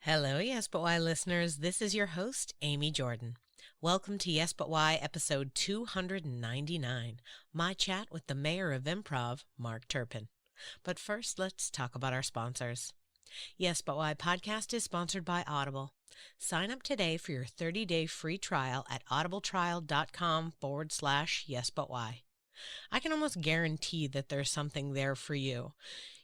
Hello, Yes But Why listeners. This is your host, Amy Jordan. Welcome to Yes But Why, episode 299, my chat with the mayor of Improv, Mark Turpin. But first, let's talk about our sponsors. Yes But Why podcast is sponsored by Audible. Sign up today for your 30-day free trial at audibletrial.com/yesbutwhy. I can almost guarantee that there's something there for you.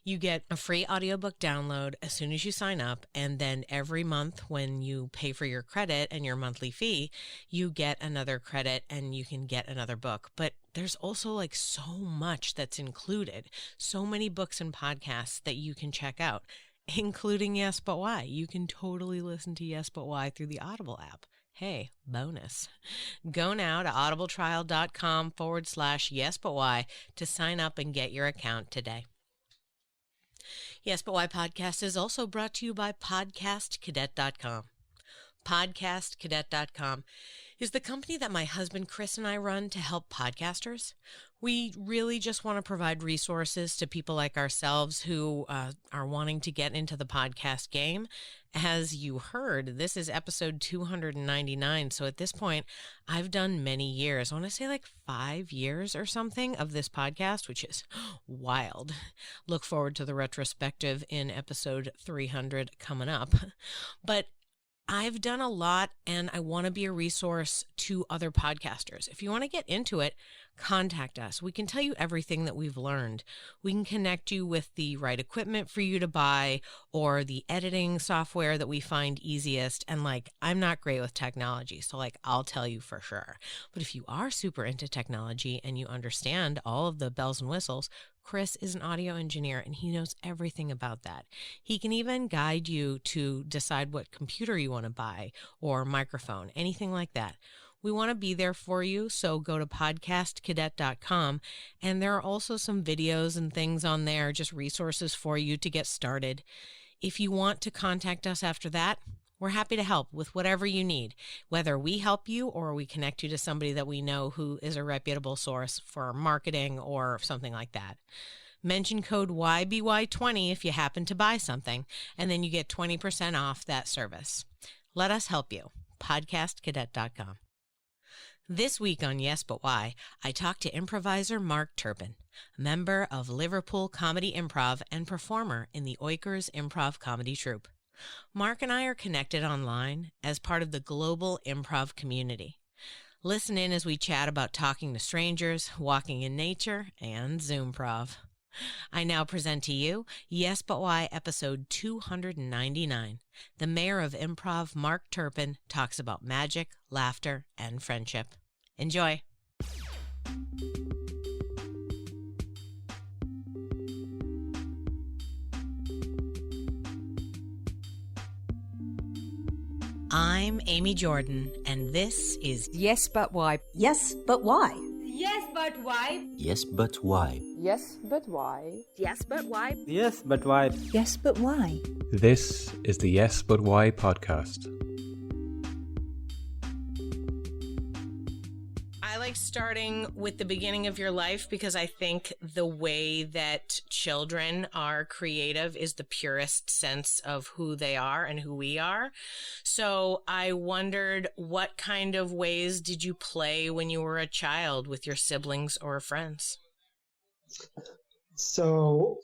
You get a free audiobook download as soon as you sign up, and then every month when you pay for your credit and your monthly fee, you get another credit and you can get another book. But there's also so much that's included, so many books and podcasts that you can check out, including Yes But Why. You can totally listen to Yes But Why through the Audible app. Hey, bonus. Go now to audibletrial.com/yesbutwhy to sign up and get your account today. Yes But Why podcast is also brought to you by podcastcadet.com. Podcastcadet.com is the company that my husband Chris and I run to help podcasters. We really just want to provide resources to people like ourselves who are wanting to get into the podcast game. As you heard, this is episode 299. So at this point, I've done many years. I want to say 5 years or something of this podcast, which is wild. Look forward to the retrospective in episode 300 coming up. But I've done a lot, and I want to be a resource to other podcasters. If you want to get into it, contact us. We can tell you everything that we've learned. We can connect you with the right equipment for you to buy or the editing software that we find easiest. And I'm not great with technology, so I'll tell you for sure. But if you are super into technology and you understand all of the bells and whistles, Chris is an audio engineer and he knows everything about that. He can even guide you to decide what computer you want to buy or microphone, anything like that. We want to be there for you, so go to podcastcadet.com, and there are also some videos and things on there, just resources for you to get started. If you want to contact us after that, we're happy to help with whatever you need, whether we help you or we connect you to somebody that we know who is a reputable source for marketing or something like that. Mention code YBY20 if you happen to buy something, and then you get 20% off that service. Let us help you. Podcastcadet.com. This week on Yes But Why, I talked to improviser Mark Turpin, member of Liverpool Comedy Improv and performer in the Oickers Improv Comedy Troupe. Mark and I are connected online as part of the global improv community. Listen in as we chat about talking to strangers, walking in nature, and Zoomprov. I now present to you Yes But Why episode 299. The mayor of Improv, Mark Turpin, talks about magic, laughter, and friendship. Enjoy. I'm Amy Jordan, and this is Yes But Why. Yes, but why? Yes, but why? Yes, but why? Yes, but why? Yes But Why. Yes, but why? Yes, but why? This is the Yes But Why podcast. I like starting with the beginning of your life because I think the way that children are creative is the purest sense of who they are and who we are. So I wondered, what kind of ways did you play when you were a child with your siblings or friends? So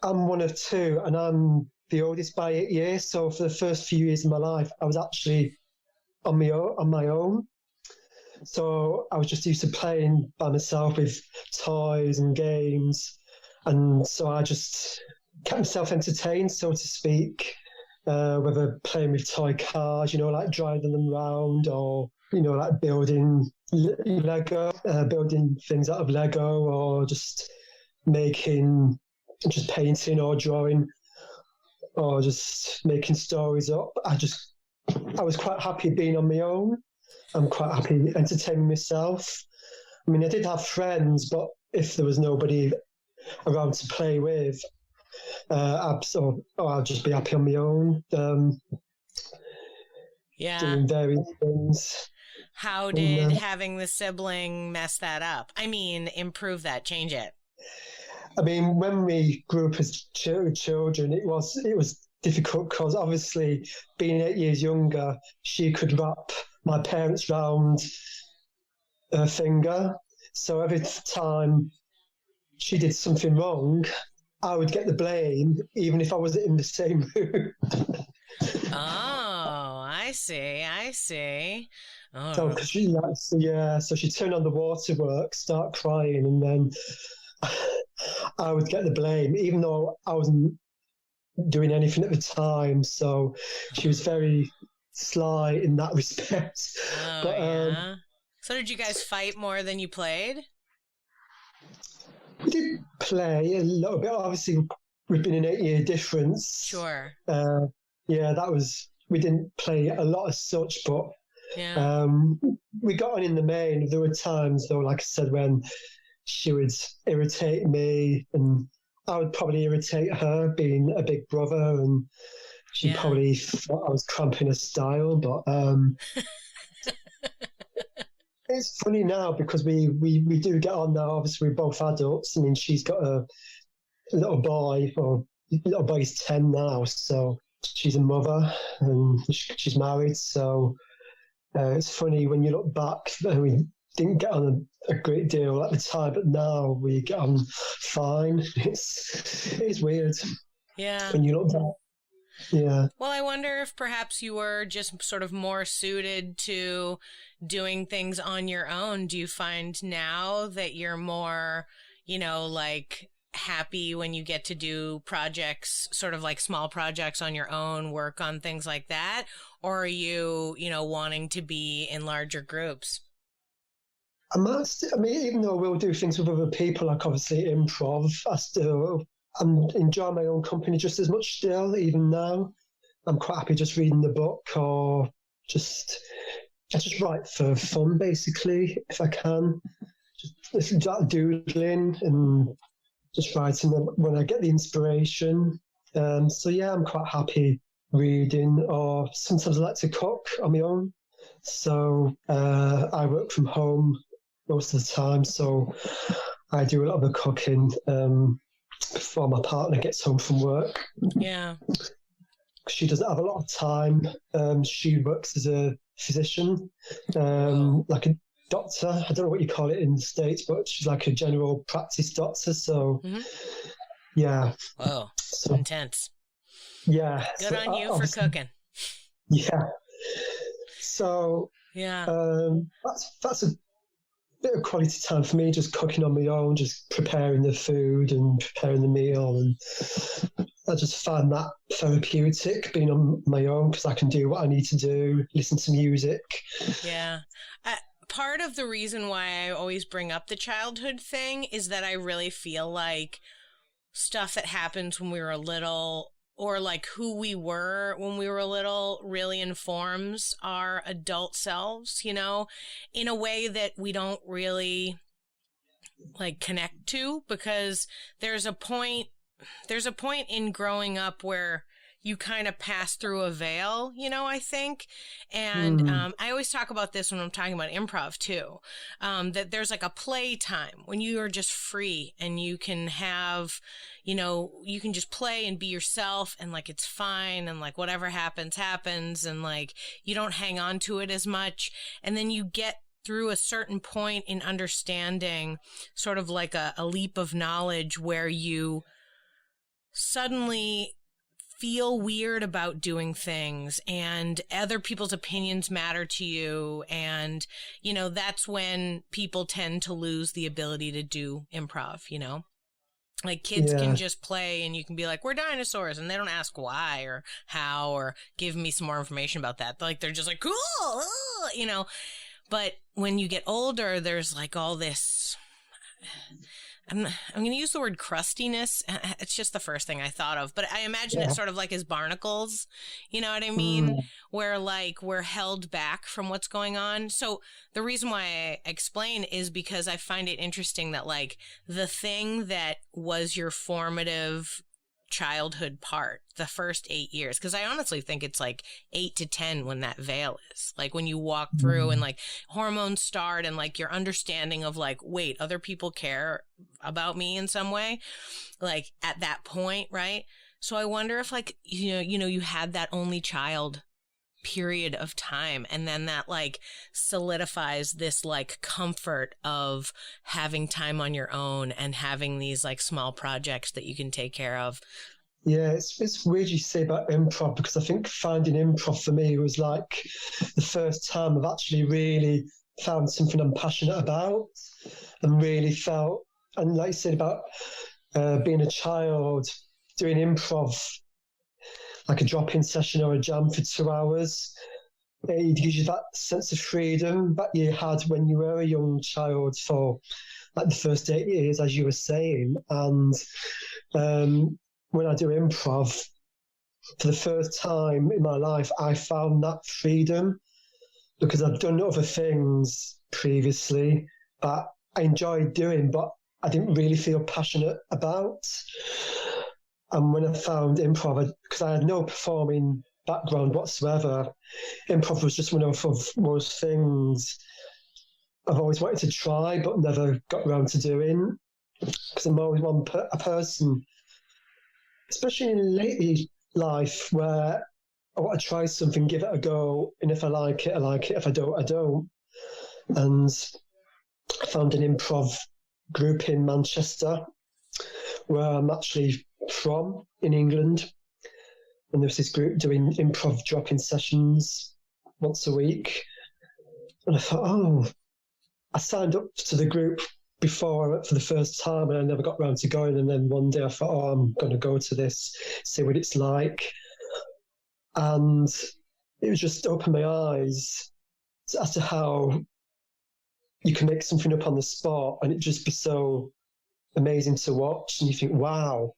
I'm one of two, and I'm the oldest by 8 years. So for the first few years of my life, I was actually on my own. So I was just used to playing by myself with toys and games. And so I just kept myself entertained, so to speak, whether playing with toy cars, driving them around, or, building Lego, building things out of Lego, or just painting or drawing, or just making stories up. I was quite happy being on my own. I'm quite happy entertaining myself. I mean, I did have friends, but if there was nobody around to play with, I'll just be happy on my own, doing various things. How did having the sibling mess that up? I mean, improve that, change it. I mean, when we grew up as children, it was difficult because obviously being 8 years younger, she could wrap my parents round her finger. So every time she did something wrong, I would get the blame, even if I wasn't in the same room. Oh, I see. Oh. So, cause she likes, so she'd turn on the waterworks, start crying, and then I would get the blame, even though I wasn't doing anything at the time. So she was very sly in that respect. Oh, but, yeah. So did you guys fight more than you played? We did play a little bit. Obviously, we've been an 8-year difference. Sure. We didn't play a lot as such, but we got on in the main. There were times, though, like I said, when she would irritate me and I would probably irritate her, being a big brother, and she probably thought I was cramping her style. But it's funny now because we do get on now. Obviously, we're both adults. I mean, she's got a little boy, or little boy's 10 now, so she's a mother and she's married. So it's funny when you look back. We didn't get on a great deal at the time, but now we get on fine. It's weird. Yeah. When you look back. Yeah. Well, I wonder if perhaps you were just sort of more suited to doing things on your own. Do you find now that you're more, like happy when you get to do projects, sort of like small projects on your own, work on things like that? Or are you, wanting to be in larger groups? Even though we'll do things with other people, like obviously improv, I'm enjoying my own company just as much still, even now. I'm quite happy just reading the book, or I just write for fun, basically, if I can. Just doodling and just writing them when I get the inspiration. I'm quite happy reading, or sometimes I like to cook on my own. So I work from home most of the time, so I do a lot of the cooking before my partner gets home from work. Yeah. She doesn't have a lot of time. She works as a physician, like a doctor. I don't know what you call it in the States, but she's like a general practice doctor. So, yeah. Whoa, so intense. Yeah. Good on you for cooking. Yeah. So, that's a bit of quality time for me, just cooking on my own, just preparing the food and preparing the meal. And I just find that therapeutic, being on my own, because I can do what I need to do, listen to music. Yeah. Part of the reason why I always bring up the childhood thing is that I really feel like stuff that happens when we were little, or like who we were when we were little, really informs our adult selves, in a way that we don't really like connect to, because there's a point in growing up where you kind of pass through a veil, I think. And I always talk about this when I'm talking about improv too, that there's like a play time when you are just free and you can have, you can just play and be yourself, and like it's fine, and like whatever happens, and like you don't hang on to it as much. And then you get through a certain point in understanding, sort of like a leap of knowledge, where you suddenly feel weird about doing things and other people's opinions matter to you. And, that's when people tend to lose the ability to do improv, Like kids can just play and you can be like, we're dinosaurs, and they don't ask why or how or give me some more information about that. They're just like, cool, But when you get older, there's like all this, I'm going to use the word crustiness. It's just the first thing I thought of, but I imagine it sort of like as barnacles, you know what I mean? Where like we're held back from what's going on. So the reason why I explain is because I find it interesting that like the thing that was your formative childhood part, the first 8 years, because I honestly think it's like 8 to 10 when that veil is, like when you walk through and like hormones start and like your understanding of like, wait, other people care about me in some way, like at that point, right? So I wonder if like, you had that only child period of time, and then that like solidifies this like comfort of having time on your own and having these like small projects that you can take care of. Yeah, it's weird you say about improv, because I think finding improv for me was like the first time I've actually really found something I'm passionate about and really felt, and like you said about being a child, doing improv, like a drop-in session or a jam for 2 hours, it gives you that sense of freedom that you had when you were a young child for like the first 8 years, as you were saying. And when I do improv, for the first time in my life, I found that freedom, because I've done other things previously that I enjoyed doing, but I didn't really feel passionate about. And when I found improv, because I had no performing background whatsoever, improv was just one of those things I've always wanted to try but never got around to doing, because I'm always a person, especially in lately life, where I want to try something, give it a go, and if I like it, I like it. If I don't, I don't. And I found an improv group in Manchester, where I'm actually from, in England. And there's this group doing improv drop-in sessions once a week. And I thought, I signed up to the group before I went for the first time, and I never got around to going. And then one day I thought, I'm going to go to this, see what it's like. And it was just opened my eyes as to how you can make something up on the spot and it just be so amazing to watch. And you think, wow.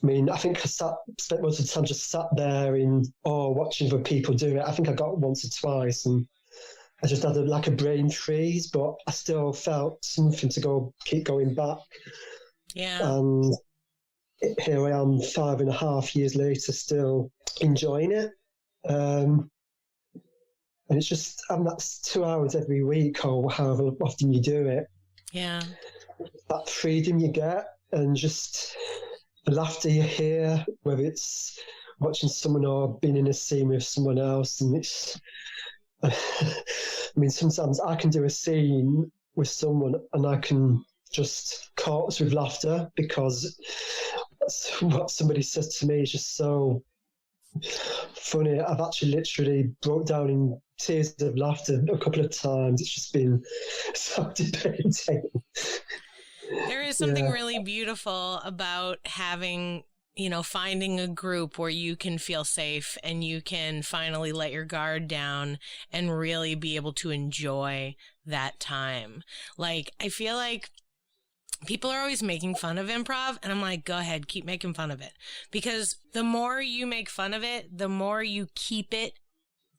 I mean, I think I spent most of the time just sat there in awe watching other people do it. I think I got once or twice, and I just had a brain freeze, but I still felt something to keep going back. Yeah. And here I am 5.5 years later, still enjoying it. And it's just, that's 2 hours every week or however often you do it. Yeah. That freedom you get, and just the laughter you hear, whether it's watching someone or being in a scene with someone else. And it's, I mean, sometimes I can do a scene with someone and I can just corpse with laughter, because what somebody says to me is just so funny. I've actually literally broke down in tears of laughter a couple of times. It's just been so debating. There is something really beautiful about having, finding a group where you can feel safe and you can finally let your guard down and really be able to enjoy that time. Like, I feel like people are always making fun of improv, and I'm like, go ahead, keep making fun of it. Because the more you make fun of it, the more you keep it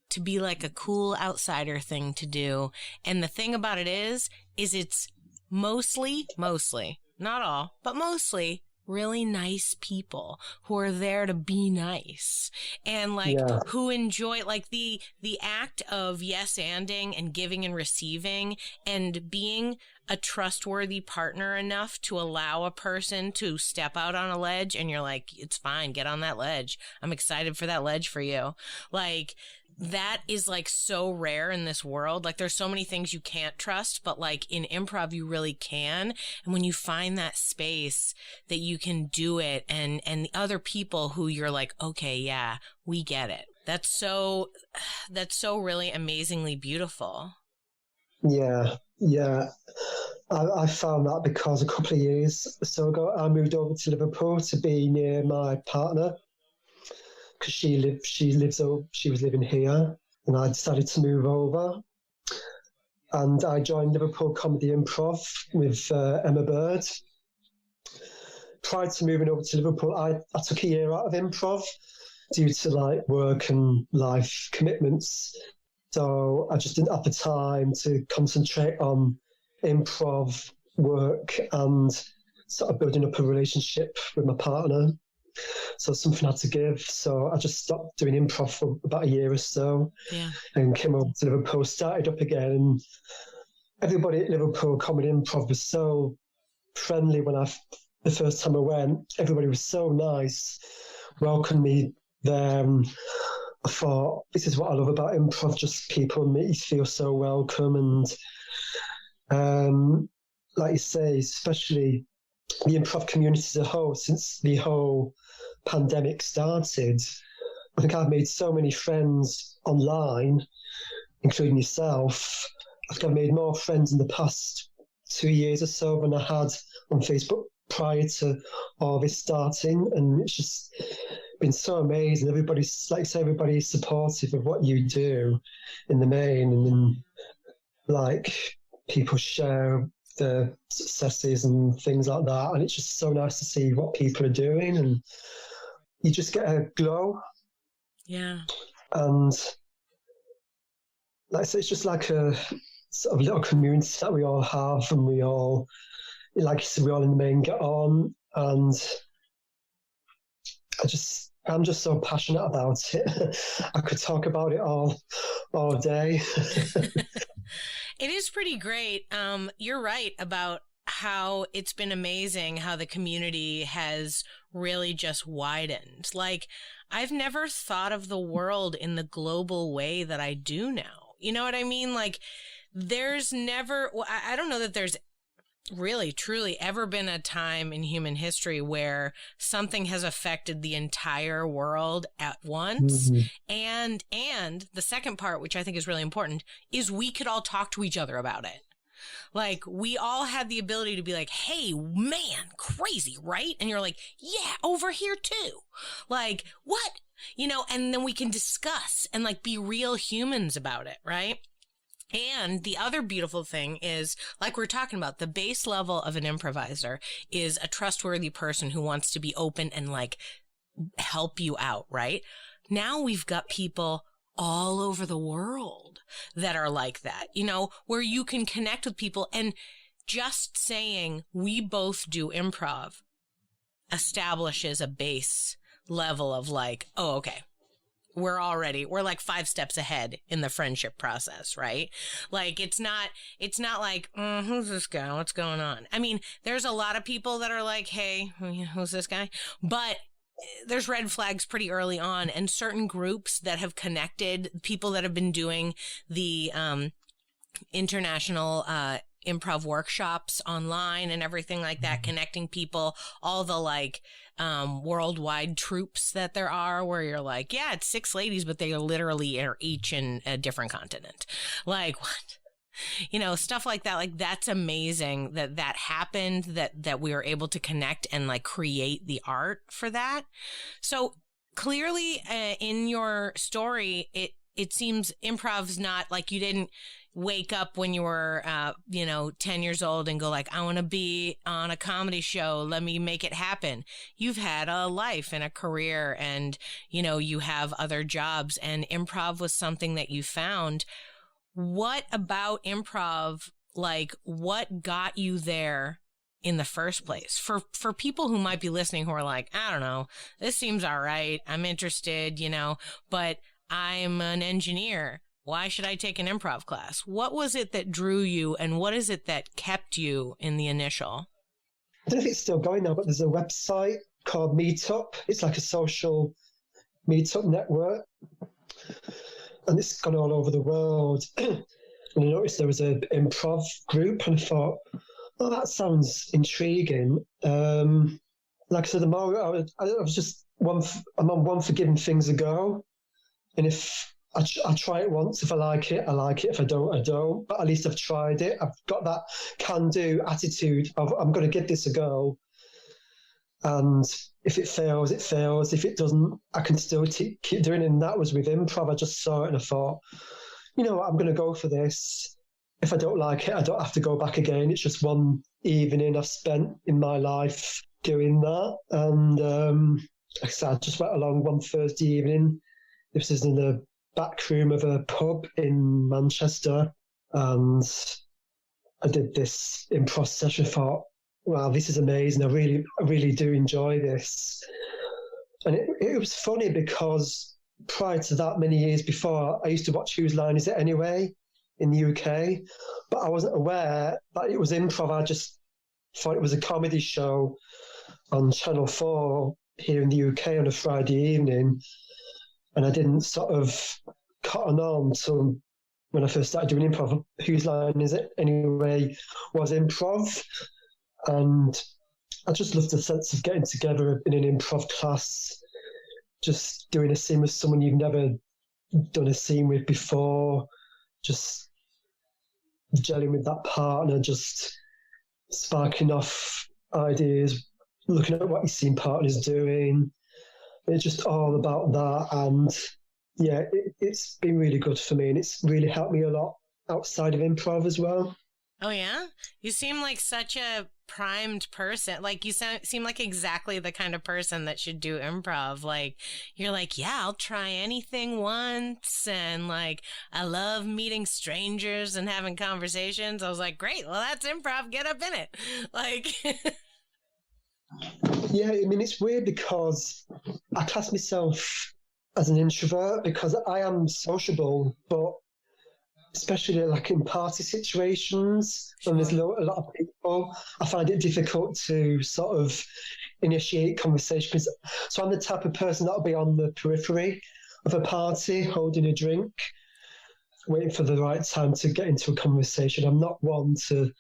to be like a cool outsider thing to do. And the thing about it is it's mostly, not all, but mostly really nice people who are there to be nice and who enjoy the act of yes-anding and giving and receiving and being a trustworthy partner enough to allow a person to step out on a ledge, and you're like, it's fine, get on that ledge. I'm excited for that ledge for you. Like, that is so rare in this world. Like, there's so many things you can't trust, but in improv you really can. And when you find that space that you can do it, and the other people who you're like, okay, yeah, we get it. That's so really amazingly beautiful. Yeah. I found that because a couple of years or so ago, I moved over to Liverpool to be near my partner, because she was living here, and I decided to move over. And I joined Liverpool Comedy Improv with Emma Bird. Prior to moving over to Liverpool, I took a year out of improv due to work and life commitments. So I just didn't have the time to concentrate on improv work and sort of building up a relationship with my partner. So something had to give. So I just stopped doing improv for about a year or so, and came over to Liverpool, started up again. And everybody at Liverpool Comedy Improv was so friendly when I the first time I went, everybody was so nice, welcomed me there. I thought, this is what I love about improv, just people make you feel so welcome. And like you say, especially the improv community as a whole, since the whole pandemic started, I think I've made so many friends online, including yourself. I think I've made more friends in the past 2 years or so than I had on Facebook prior to all this starting. And it's just been so amazing. Everybody's, like I say, everybody's supportive of what you do in the main. And then, like, people share the successes and things like that. And it's just so nice to see what people are doing. And you just get a glow. Yeah. And like I say, it's just like a sort of little community that we all have, and we all, like you said, we all in the main get on. And I'm just so passionate about it. I could talk about it all day. It is pretty great. You're right about how it's been amazing how the community has really just widened. Like, I've never thought of the world in the global way that I do now. You know what I mean? Like, there's never, I don't know that there's really truly ever been a time in human history where something has affected the entire world at once. Mm-hmm. And the second part, which I think is really important, is we could all talk to each other about it. Like, we all had the ability to be like, hey, man, crazy, right? And you're like, yeah, over here too. Like, what? You know, and then we can discuss and like be real humans about it, right? And the other beautiful thing is, like we're talking about, the base level of an improviser is a trustworthy person who wants to be open and like help you out, right? Now we've got people all over the world that are like that, you know, where you can connect with people. And just saying we both do improv establishes a base level of like, oh, okay. We're like 5 steps ahead in the friendship process, right? Like, it's not like, who's this guy? What's going on? I mean, there's a lot of people that are like, hey, who's this guy? But there's red flags pretty early on, and certain groups that have connected, people that have been doing the international improv workshops online and everything like that, connecting people, all the like worldwide troops that there are, where you're like, yeah, it's 6 ladies, but they literally are each in a different continent. Like, what? You know, stuff like that. Like, that's amazing that happened, that we were able to connect and like create the art for that. So clearly in your story, it seems improv's not like you didn't wake up when you were, 10 years old and go like, I want to be on a comedy show. Let me make it happen. You've had a life and a career, and, you know, you have other jobs, and improv was something that you found. What about improv, like, what got you there in the first place? For people who might be listening who are like, I don't know, this seems all right. I'm interested, you know, but I'm an engineer. Why should I take an improv class? What was it that drew you, and what is it that kept you in the initial? I don't know if it's still going now, but there's a website called Meetup. It's like a social meetup network, and it's gone all over the world. And I noticed there was an improv group, and I thought, oh, that sounds intriguing. Like I said, the more I was just I'm on one for giving things a go, and if I try it once. If I like it, I like it. If I don't, I don't. But at least I've tried it. I've got that can-do attitude of I'm going to give this a go. And if it fails, it fails. If it doesn't, I can still keep doing it. And that was with improv. I just saw it and I thought, you know what, I'm going to go for this. If I don't like it, I don't have to go back again. It's just one evening I've spent in my life doing that. And like I said, I just went along one Thursday evening. This is in the back room of a pub in Manchester, and I did this improv session. I thought, wow, this is amazing. I really do enjoy this. And it was funny because prior to that, many years before, I used to watch Whose Line Is It Anyway in the UK, but I wasn't aware that it was improv. I just thought it was a comedy show. on Channel 4 here in the UK on a Friday evening, and I didn't sort of cotton on till when I first started doing improv. Whose line is it anyway? Was improv, and I just loved the sense of getting together in an improv class, just doing a scene with someone you've never done a scene with before, just gelling with that partner, just sparking off ideas, looking at what your scene partner's doing. It's just all about that. And yeah, it's been really good for me, and it's really helped me a lot outside of improv as well. Oh, yeah? You seem like such a primed person. Like, you seem like exactly the kind of person that should do improv. Like, you're like, yeah, I'll try anything once. And, like, I love meeting strangers and having conversations. I was like, great, well, that's improv. Get up in it. Like... Yeah, I mean, it's weird because I class myself as an introvert because I am sociable, but especially like in party situations, when there's a lot of people, I find it difficult to sort of initiate conversations. So I'm the type of person that'll be on the periphery of a party, holding a drink, waiting for the right time to get into a conversation. I'm not one to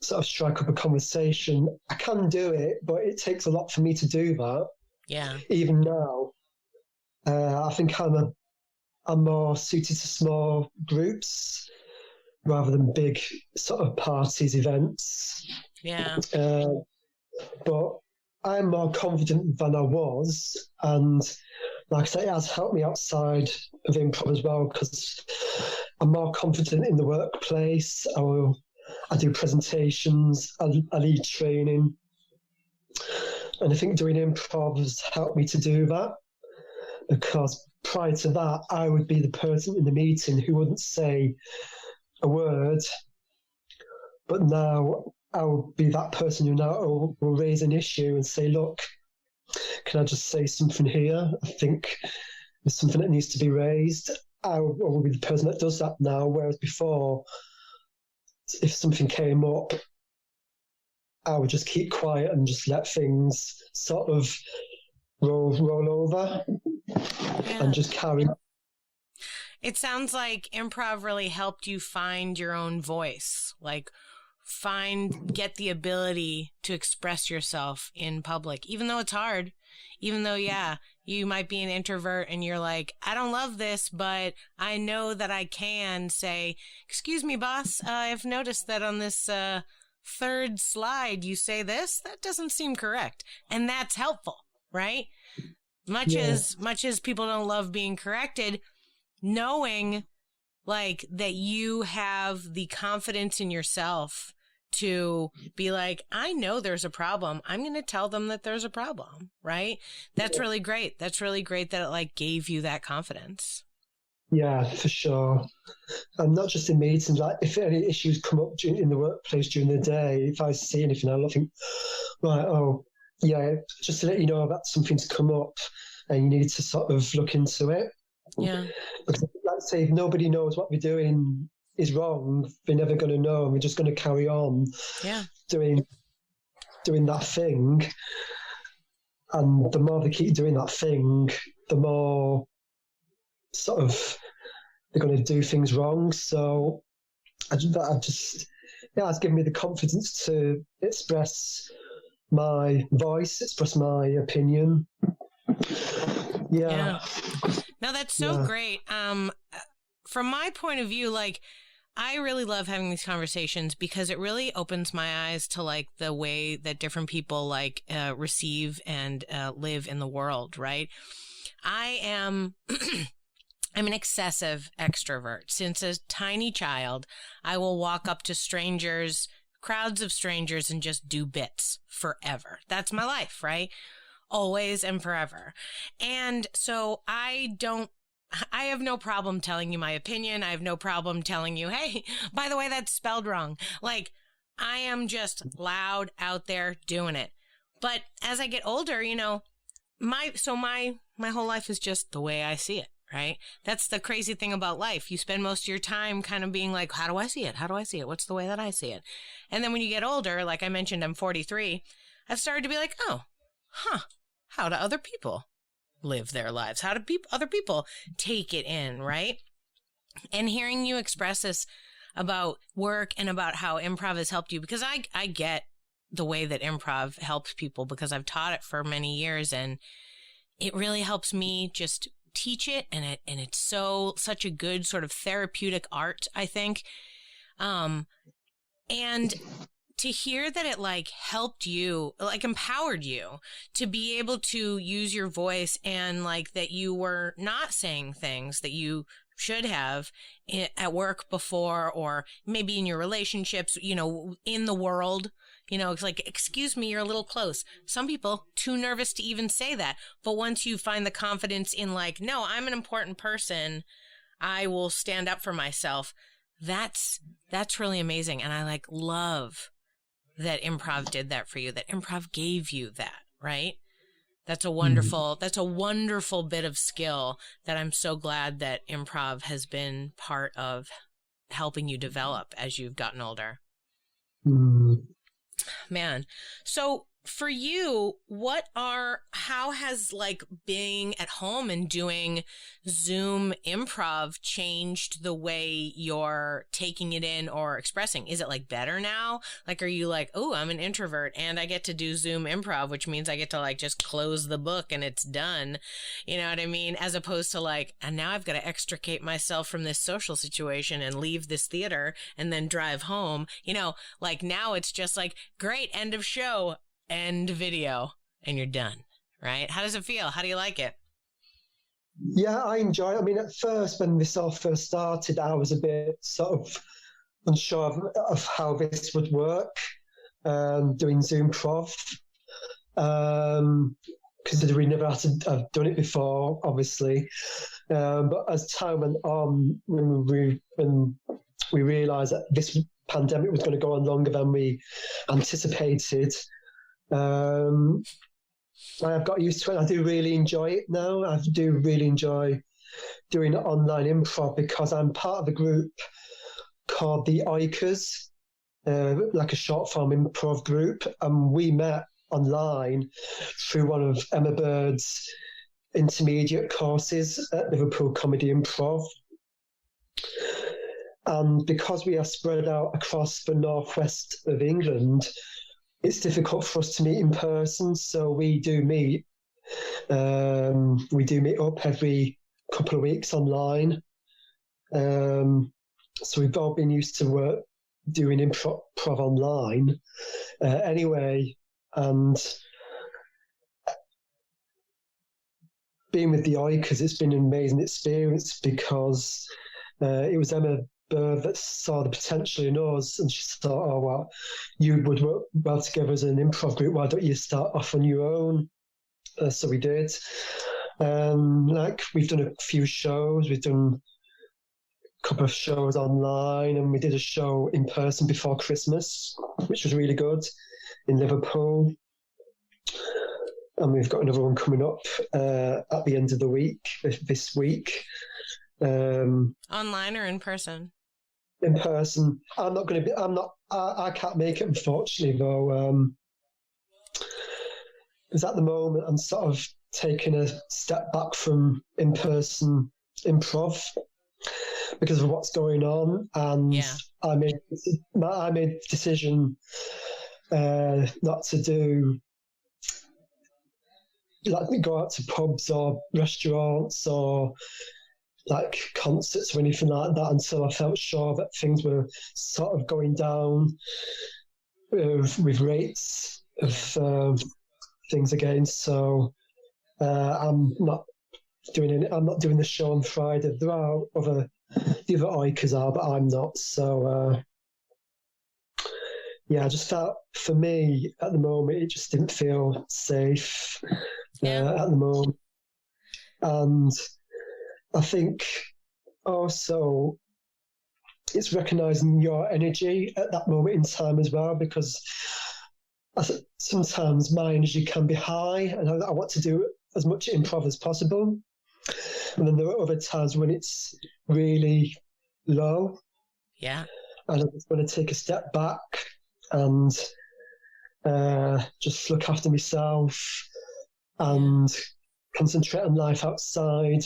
sort of strike up a conversation. I can do it, but it takes a lot for me to do that. Yeah. Even now, I think I'm more suited to small groups rather than big sort of parties, events. Yeah. But I'm more confident than I was. And like I say, it has helped me outside of improv as well, because I'm more confident in the workplace. I do presentations, I lead training. And I think doing improv has helped me to do that, because prior to that, I would be the person in the meeting who wouldn't say a word. But now I will be that person who now will raise an issue and say, look, can I just say something here? I think there's something that needs to be raised. I will be the person that does that now, whereas before, if something came up, I would just keep quiet and just let things sort of roll over and just carry on. It sounds like improv really helped you find your own voice, like get the ability to express yourself in public, even though it's hard, even though, yeah, you might be an introvert and you're like, I don't love this, but I know that I can say, excuse me, boss, I've noticed that on this third slide you say this, that doesn't seem correct. And that's helpful, right? Much as people don't love being corrected, knowing like that you have the confidence in yourself to be like, I know there's a problem. I'm going to tell them that there's a problem, right? That's really great. That's really great that it like gave you that confidence. Yeah, for sure. And not just in meetings, like if any issues come up in the workplace during the day, if I see anything, I'll think, right, oh, yeah, just to let you know that something's come up and you need to sort of look into it. Yeah. Because, like I say, if nobody knows what we're doing is wrong, they're never going to know, and we're just going to carry on doing that thing. And the more they keep doing that thing, the more sort of they're going to do things wrong. So it's given me the confidence to express my voice, express my opinion. Yeah. No, that's so great. From my point of view, like, I really love having these conversations because it really opens my eyes to like the way that different people like receive and live in the world, right? I'm an excessive extrovert. Since a tiny child, I will walk up to strangers, crowds of strangers, and just do bits forever. That's my life, right? Always and forever. And so I have no problem telling you my opinion. I have no problem telling you, hey, by the way, that's spelled wrong. Like, I am just loud out there doing it. But as I get older, you know, my whole life is just the way I see it, right? That's the crazy thing about life. You spend most of your time kind of being like, how do I see it? How do I see it? What's the way that I see it? And then when you get older, like I mentioned, I'm 43, I've started to be like, how do other people live their lives? How do other people take it in, right? And hearing you express this about work and about how improv has helped you, because I get the way that improv helps people because I've taught it for many years, and it really helps me just teach it, and it's such a good sort of therapeutic art, I think. And to hear that it like helped you, like empowered you to be able to use your voice, and like that you were not saying things that you should have at work before, or maybe in your relationships, you know, in the world, you know, it's like, excuse me, you're a little close. Some people too nervous to even say that. But once you find the confidence in like, no, I'm an important person, I will stand up for myself. That's really amazing. And I like love that improv did that for you, that improv gave you that, right? That's a wonderful bit of skill that I'm so glad that improv has been part of helping you develop as you've gotten older. Man. So for you, how has like being at home and doing Zoom improv changed the way you're taking it in or expressing? Is it like better now? Like, are you like, oh, I'm an introvert and I get to do Zoom improv, which means I get to like just close the book and it's done. You know what I mean? As opposed to like, and now I've got to extricate myself from this social situation and leave this theater and then drive home. You know, like now it's just like, great, end of show. End video, and you're done, right? How does it feel? How do you like it? Yeah, I enjoy it. I mean, at first, when this all first started, I was a bit sort of unsure of how this would work, doing Zoomprov, because we never had to have done it before, obviously. But as time went on, when we realised that this pandemic was going to go on longer than we anticipated, I've got used to it. I do really enjoy it now. I do really enjoy doing online improv because I'm part of a group called the Oickers, like a short form improv group. And we met online through one of Emma Bird's intermediate courses at Liverpool Comedy Improv. And because we are spread out across the northwest of England, it's difficult for us to meet in person, so we do meet. We do meet up every couple of weeks online. So we've all been used to doing improv online anyway. And being with the Oickers, it's been an amazing experience because it was Emma that saw the potential in us, and she thought, oh, well, you would work well together as an improv group, why don't you start off on your own? So we did. Like, we've done a few shows, we've done a couple of shows online, and we did a show in person before Christmas, which was really good, in Liverpool. And we've got another one coming up at the end of the week, this week. Online or in person? In person. I can't make it, unfortunately, though. Because at the moment I'm sort of taking a step back from in-person improv because of what's going on, and I made the decision not to do, like, go out to pubs or restaurants or like concerts or anything like that until I felt sure that things were sort of going down with rates of things again. So I'm not doing the show on Friday. There are the other Oickers are, but I'm not. So I just felt, for me at the moment, it just didn't feel safe at the moment. And I think also it's recognising your energy at that moment in time as well, because sometimes my energy can be high and I want to do as much improv as possible. And then there are other times when it's really low. Yeah. And I just want to take a step back and just look after myself and concentrate on life outside,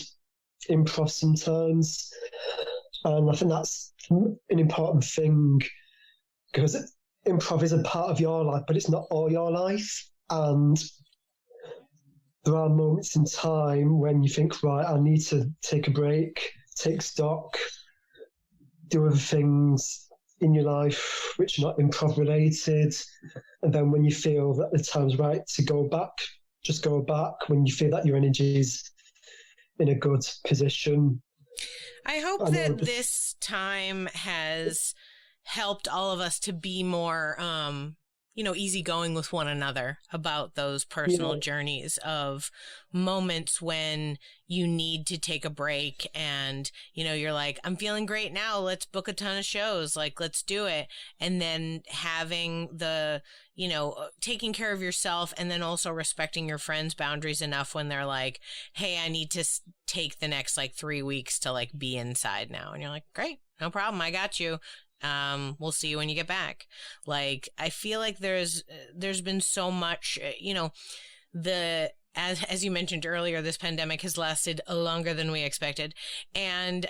improv sometimes. And I think that's an important thing, because improv is a part of your life, but it's not all your life. And there are moments in time when you think, right, I need to take a break, take stock, do other things in your life which are not improv related. And then when you feel that the time's right to go back, just go back when you feel that your energy is in a good position. I hope that this time has helped all of us to be more, easygoing with one another about those personal journeys of moments when you need to take a break and, you're like, I'm feeling great now. Let's book a ton of shows. Like, let's do it. And then having the, taking care of yourself and then also respecting your friends' boundaries enough when they're like, hey, I need to take the next 3 weeks to be inside now. And you're like, great, no problem. I got you. We'll see you when you get back. I feel like there's been so much, as you mentioned earlier, this pandemic has lasted longer than we expected, and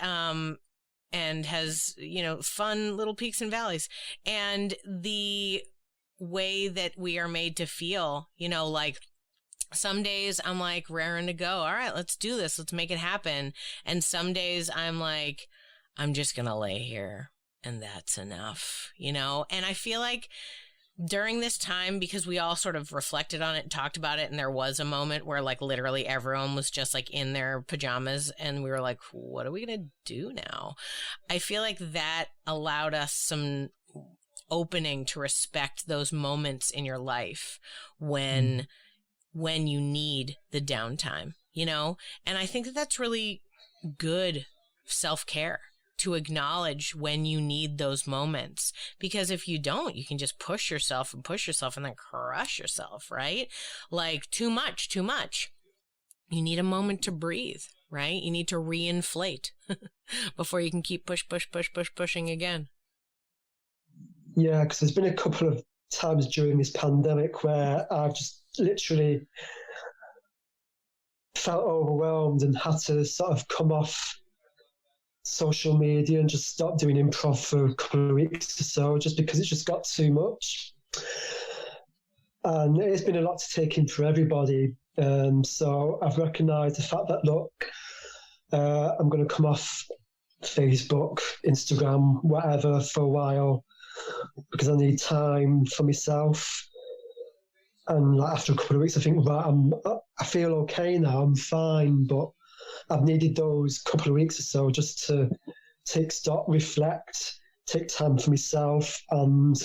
has, fun little peaks and valleys, and the way that we are made to feel, some days I'm raring to go. All right, let's do this. Let's make it happen. And some days I'm I'm just going to lay here. And that's enough, And I feel like during this time, because we all sort of reflected on it and talked about it, and there was a moment where literally everyone was just in their pajamas and we were like, what are we going to do now? I feel like that allowed us some opening to respect those moments in your life when you need the downtime, And I think that that's really good self-care, to acknowledge when you need those moments, because if you don't, you can just push yourself and then crush yourself, right? Too much. You need a moment to breathe, right? You need to reinflate before you can keep pushing again. Yeah, because there's been a couple of times during this pandemic where I've just literally felt overwhelmed and had to sort of come off social media and just stop doing improv for a couple of weeks or so, just because it's just got too much. And it's been a lot to take in for everybody. So I've recognised the fact that, look, I'm going to come off Facebook, Instagram, whatever for a while, because I need time for myself. And after a couple of weeks, I think, right, I feel okay now, I'm fine, but I've needed those couple of weeks or so just to take stock, reflect, take time for myself. And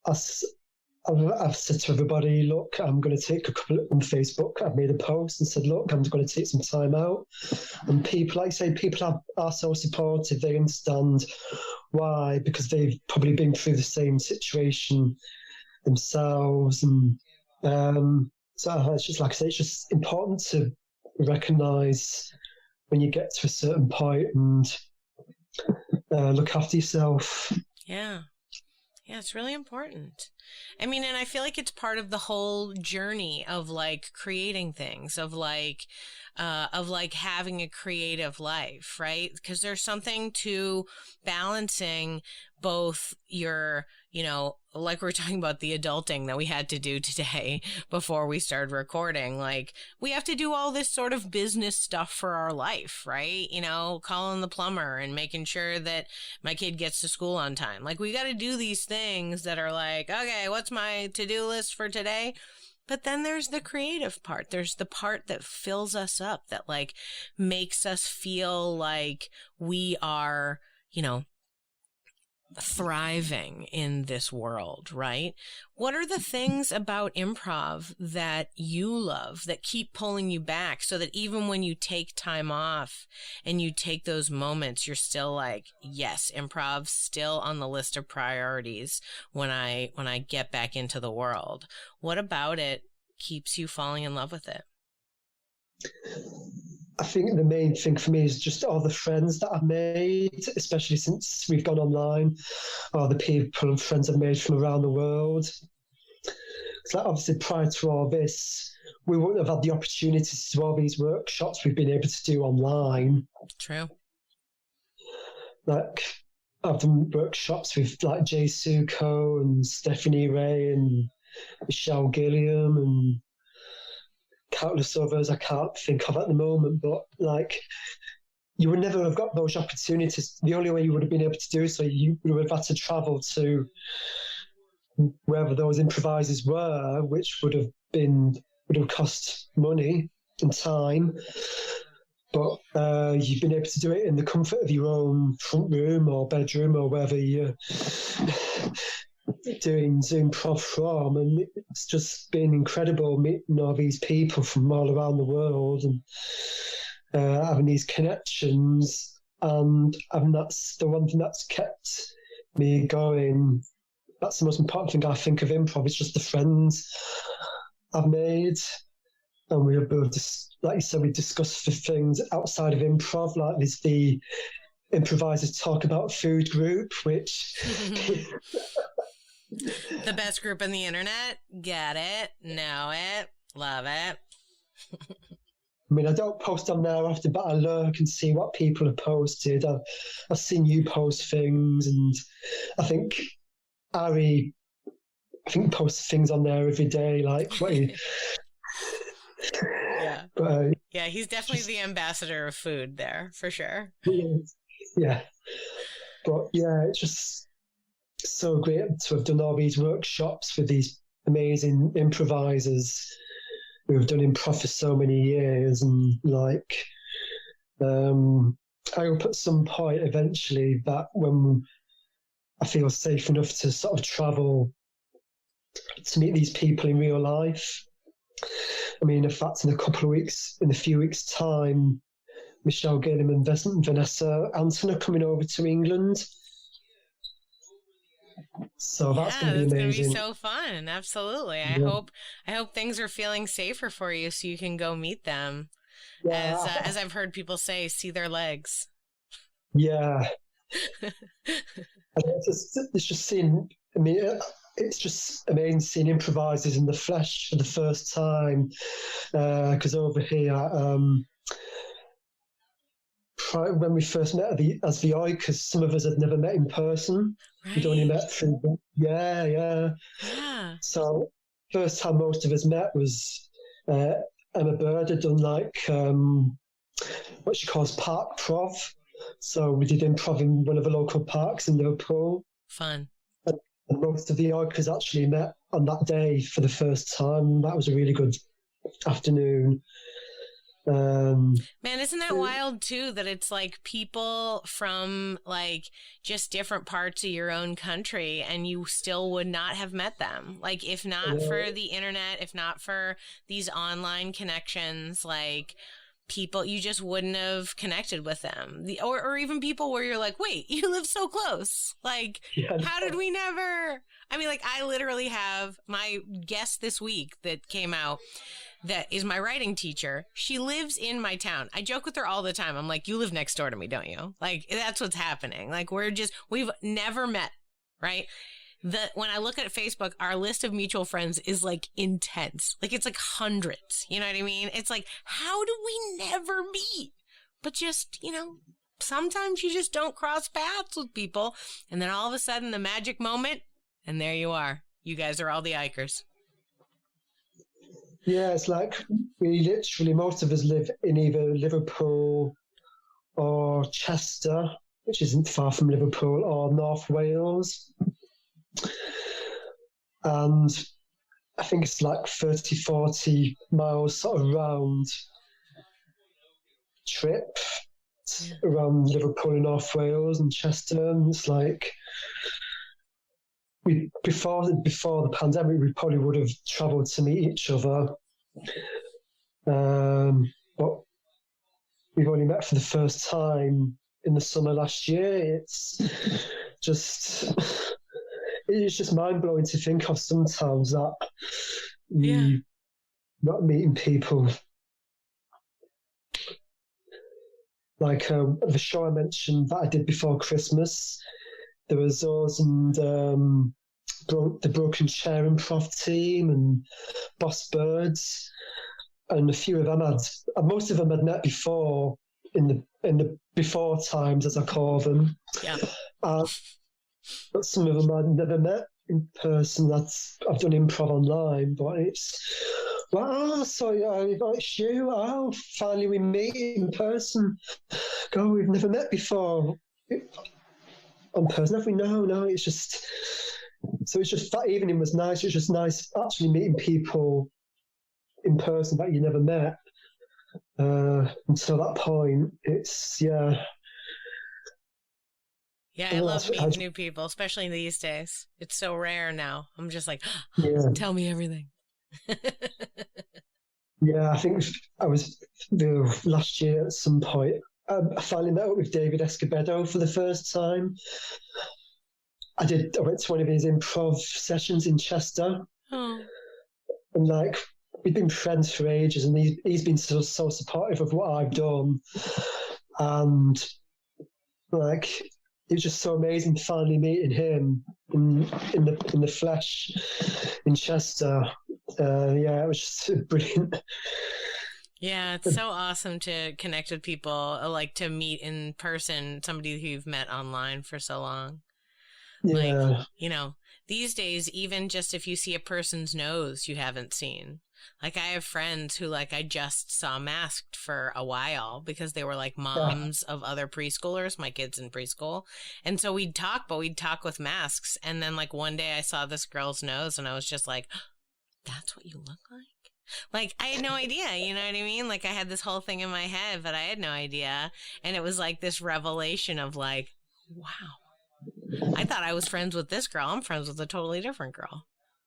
I've said to everybody, look, I'm going to take a couple on Facebook. I've made a post and said, look, I'm going to take some time out. And people, like I say, people are so supportive. They understand why, because they've probably been through the same situation themselves. And so it's just, like I say, it's just important to recognise when you get to a certain point and look after yourself. Yeah, it's really important. I mean, and I feel like it's part of the whole journey of creating things, of having a creative life, right? Because there's something to balancing both your, like we were talking about the adulting that we had to do today before we started recording. We have to do all this sort of business stuff for our life, right? Calling the plumber and making sure that my kid gets to school on time. We got to do these things that are okay, what's my to-do list for today? But then there's the creative part. There's the part that fills us up, that makes us feel like we are, thriving in this world, right? What are the things about improv that you love that keep pulling you back, so that even when you take time off and you take those moments, you're still yes, improv's still on the list of priorities when I get back into the world? What about it keeps you falling in love with it? I think the main thing for me is just all the friends that I've made, especially since we've gone online, all the people and friends I've made from around the world. So obviously prior to all this, we wouldn't have had the opportunity to do all these workshops we've been able to do online. True. Like, I've done workshops with like Jay Sukow and Stephanie Rae and Michelle Gilliam and countless others I can't think of at the moment, but like, you would never have got those opportunities. The only way you would have been able to do so, you would have had to travel to wherever those improvisers were, which would have cost money and time. But you've been able to do it in the comfort of your own front room or bedroom or wherever you're doing Zoomprov from, and it's just been incredible meeting all these people from all around the world and having these connections. And that's the one thing that's kept me going. That's the most important thing I think of improv. It's just the friends I've made, and we were just, like you said, we discussed the things outside of improv, like there's the Improvisers Talk About Food group, which the best group on the internet. Get it, know it, love it. I mean, I don't post on there often, but I lurk and see what people have posted. I've seen you post things, and I think Ari, posts things on there every day, like what he... Yeah. But, yeah, he's definitely the ambassador of food there, for sure. Yeah. But yeah, it's just so great to have done all these workshops with these amazing improvisers who have done improv for so many years. And like, I hope at some point eventually that when I feel safe enough to sort of travel to meet these people in real life. I mean, in fact, in a few weeks' time, Michelle Gilliam and Vanessa Anton are coming over to England. So that's going to be amazing. It's going to be so fun. Absolutely. I hope things are feeling safer for you so you can go meet them. Yeah. As I've heard people say, see their legs. Yeah. It's just seeing, I mean, it's just amazing seeing improvisers in the flesh for the first time. Because over here, when we first met as the Oickers, some of us had never met in person. Right. We'd only met through. Yeah. So first time most of us met was Emma Bird had done like what she calls park prov. So we did improv in one of the local parks in Liverpool. Fun. And most of the Oickers actually met on that day for the first time. That was a really good afternoon. Man, isn't that wild too, that it's like people from like just different parts of your own country and you still would not have met them, like if not for the internet, if not for these online connections, like people, you just wouldn't have connected with them. Or even people where you're like, wait, you live so close, like how did we never? I mean, like I literally have my guest this week that came out that is my writing teacher. She lives in my town. I joke with her all the time. I'm like, you live next door to me, don't you? Like, that's what's happening. Like, we've never met, right? When I look at Facebook, our list of mutual friends is like intense. Like, it's like hundreds. You know what I mean? It's like, how do we never meet? But just, sometimes you just don't cross paths with people. And then all of a sudden, the magic moment, and there you are. You guys are all the Oickers. Yeah, it's like most of us live in either Liverpool or Chester, which isn't far from Liverpool, or North Wales. And I think it's like 30, 40 miles sort of round trip around Liverpool and North Wales and Chester. And it's like, before the pandemic, we probably would have travelled to meet each other, but we've only met for the first time in the summer last year. It's just mind blowing to think of sometimes that you not meeting people like the show I mentioned that I did before Christmas. There was us and the Broken Chair Improv team and Boss Birds, and a few of them most of them I'd met before in the before times, as I call them. Yeah. But some of them I'd never met in person. I've done improv online, but it's wow. So it's you. Oh, finally we meet in person. God, we've never met before on person, have we? No. It's just that evening was nice. It's just nice actually meeting people in person that you never met. Until that point, it's Yeah, I love meeting new people, especially these days. It's so rare now. I'm just like, tell me everything. Yeah, I think I was last year at some point. I finally met up with David Escobedo for the first time. I went to one of his improv sessions in Chester. Oh. And like, we've been friends for ages, and he's been so supportive of what I've done. And like, it was just so amazing finally meeting him in the flesh in Chester. It was just brilliant. Yeah, it's so awesome to connect with people, like to meet in person somebody who you've met online for so long. Yeah. Like, these days, even just if you see a person's nose you haven't seen. Like, I have friends who, like, I just saw masked for a while because they were, like, moms of other preschoolers, my kids in preschool. And so we'd talk with masks. And then, like, one day I saw this girl's nose and I was just like, that's what you look like? Like, I had no idea, you know what I mean? Like, I had this whole thing in my head, but I had no idea. And it was like this revelation of, like, wow. I thought I was friends with this girl. I'm friends with a totally different girl.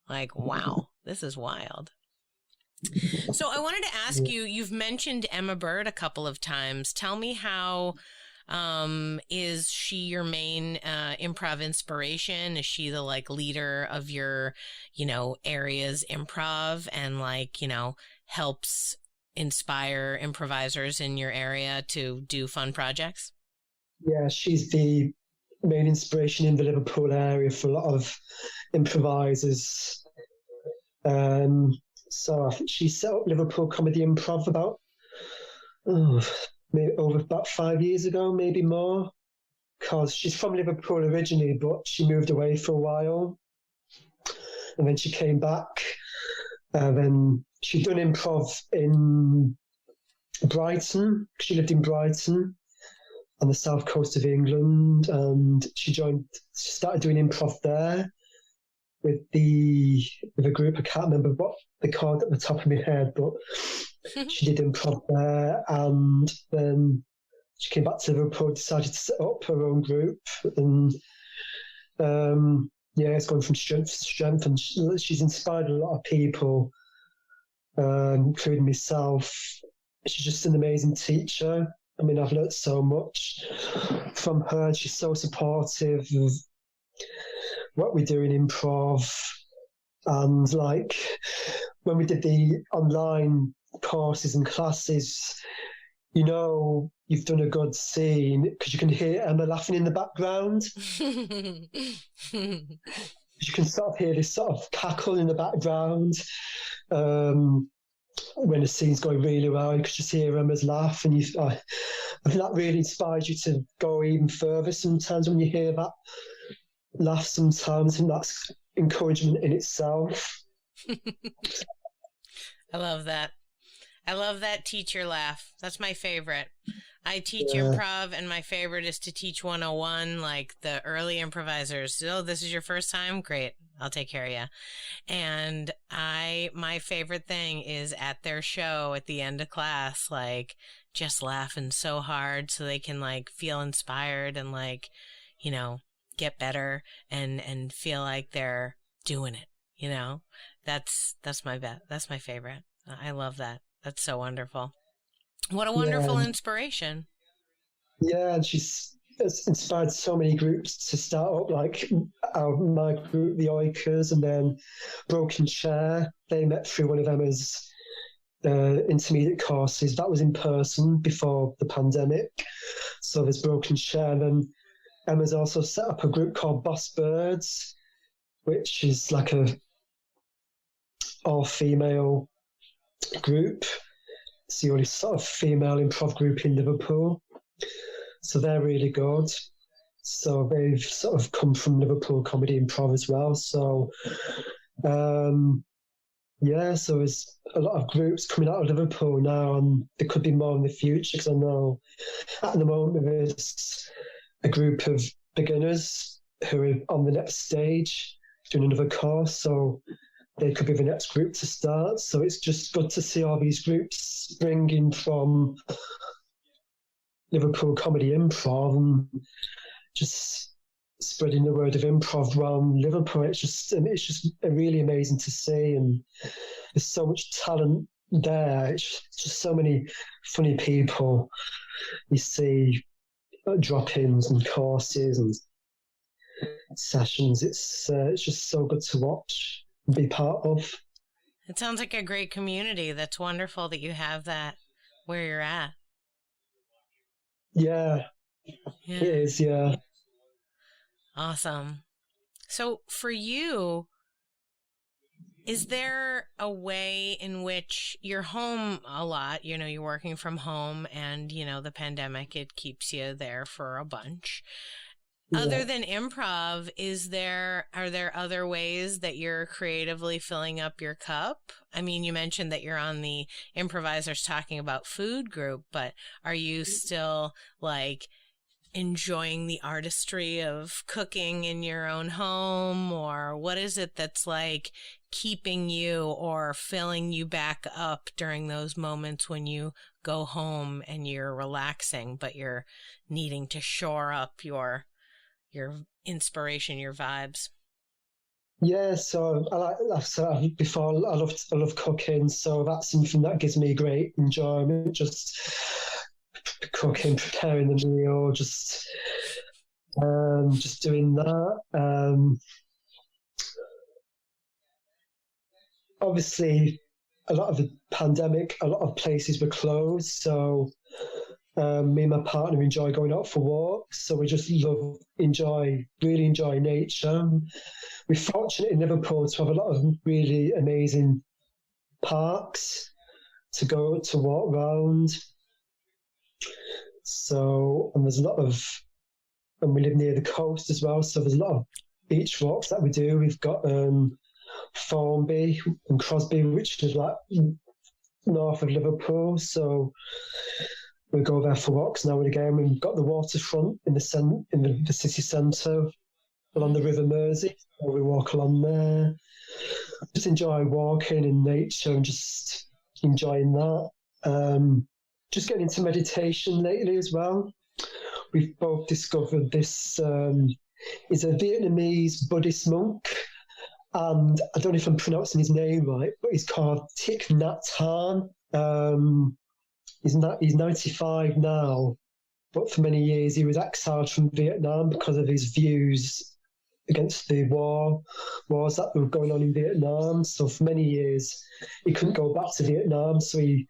Like, wow, this is wild. So I wanted to ask you, you've mentioned Emma Bird a couple of times. Tell me how, is she your main improv inspiration? Is she the like leader of your, area's improv and like, helps inspire improvisers in your area to do fun projects? Yeah, she's the main inspiration in the Liverpool area for a lot of improvisers. So I think she set up Liverpool Comedy Improv maybe over about 5 years ago, maybe more, because she's from Liverpool originally, but she moved away for a while, and then she came back. Then she'd done improv in Brighton. She lived in Brighton on the south coast of England, and she started doing improv there with a group. I can't remember what they called at the top of my head, but she did improv there, and then she came back to Liverpool, decided to set up her own group, and it's gone from strength to strength, and she's inspired a lot of people, including myself. She's just an amazing teacher. I mean, I've learnt so much from her. She's so supportive of what we do in improv. And like when we did the online courses and classes, you've done a good scene because you can hear Emma laughing in the background. You can sort of hear this sort of cackle in the background. When a scene's going really well, you can just hear Emma's laugh, and I think that really inspires you to go even further sometimes when you hear that laugh sometimes, and that's encouragement in itself. I love that. I love that teacher laugh. That's my favorite. I teach improv, and my favorite is to teach 101, like the early improvisers. Oh, this is your first time? Great. I'll take care of you. And my favorite thing is at their show at the end of class, like just laughing so hard so they can like feel inspired and like, get better and feel like they're doing it. That's my bet. That's my favorite. I love that. That's so wonderful. What a wonderful inspiration. Yeah, and she's inspired so many groups to start up, like my group, the Oickers, and then Broken Chair. They met through one of Emma's intermediate courses. That was in person before the pandemic. So there's Broken Share. And Emma's also set up a group called Boss Birds, which is like a all-female group. It's the only sort of female improv group in Liverpool. So they're really good. So they've sort of come from Liverpool Comedy Improv as well. So, so there's a lot of groups coming out of Liverpool now, and there could be more in the future, because I know at the moment there's a group of beginners who are on the next stage doing another course. So they could be the next group to start. So it's just good to see all these groups springing from Liverpool Comedy Improv and just spreading the word of improv around Liverpool. It's just really amazing to see, and there's so much talent there. It's just so many funny people you see drop-ins and courses and sessions. It's just so good to watch and be part of. It sounds like a great community. That's wonderful that you have that where you're at. Yeah. It is, yeah. Awesome. So for you, is there a way in which you're home a lot? You know, you're working from home, and, you know, the pandemic, it keeps you there for a bunch. Yeah. Other than improv, are there other ways that you're creatively filling up your cup? I mean, you mentioned that you're on the Improvisers Talking About Food group, but are you still like enjoying the artistry of cooking in your own home, or what is it that's like keeping you or filling you back up during those moments when you go home and you're relaxing, but you're needing to shore up your inspiration, your vibes? Yeah, so like I said before, I love cooking, so that's something that gives me great enjoyment. Just cooking, preparing the meal, just doing that. Obviously, a lot of the pandemic, a lot of places were closed, so me and my partner enjoy going out for walks. So we just really enjoy nature. We're fortunate in Liverpool to have a lot of really amazing parks to go to walk around. So, and we live near the coast as well, so there's a lot of beach walks that we do. We've got Formby and Crosby, which is like north of Liverpool, so we go there for walks now and again. We've got the waterfront in the city centre along the River Mersey, so we walk along there. Just enjoy walking in nature and just enjoying that. Just getting into meditation lately as well. We've both discovered this is a Vietnamese Buddhist monk, and I don't know if I'm pronouncing his name right, but he's called Thich Nhat Hanh. He's 95 now, but for many years he was exiled from Vietnam because of his views against the wars that were going on in Vietnam. So for many years he couldn't go back to Vietnam, so he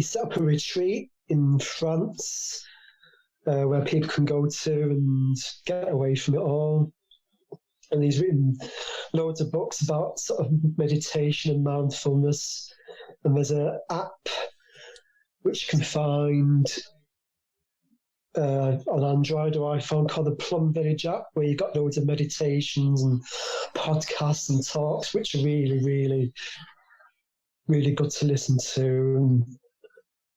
set up a retreat in France where people can go to and get away from it all. And he's written loads of books about sort of meditation and mindfulness. And there's an app which you can find on Android or iPhone called the Plum Village app, where you've got loads of meditations and podcasts and talks, which are really, really, really good to listen to. And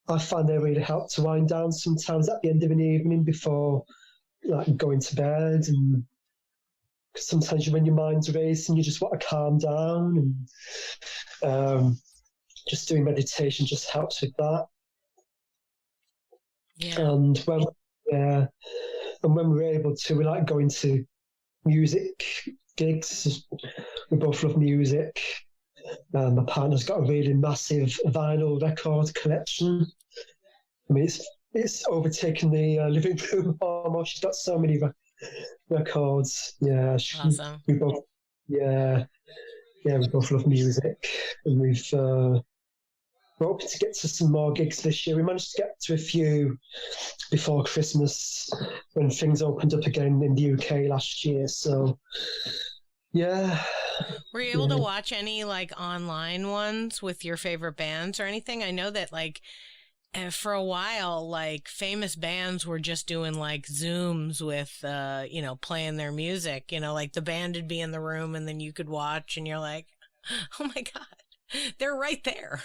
I find they really help to wind down sometimes at the end of an evening before like going to bed. And cause sometimes when your mind's racing, you just want to calm down, and just doing meditation just helps with that. Yeah. And when we're able to, we like going to music gigs. We both love music. My partner's got a really massive vinyl record collection. I mean, it's overtaken the living room almost. She's got so many records. Yeah, awesome. We both love music, and we've we're hoping to get to some more gigs this year. We managed to get to a few before Christmas when things opened up again in the UK last year. So, yeah. Were you able to watch any like online ones with your favorite bands or anything? I know that like for a while, like famous bands were just doing like Zooms with, playing their music, like the band would be in the room and then you could watch and you're like, oh my God, they're right there.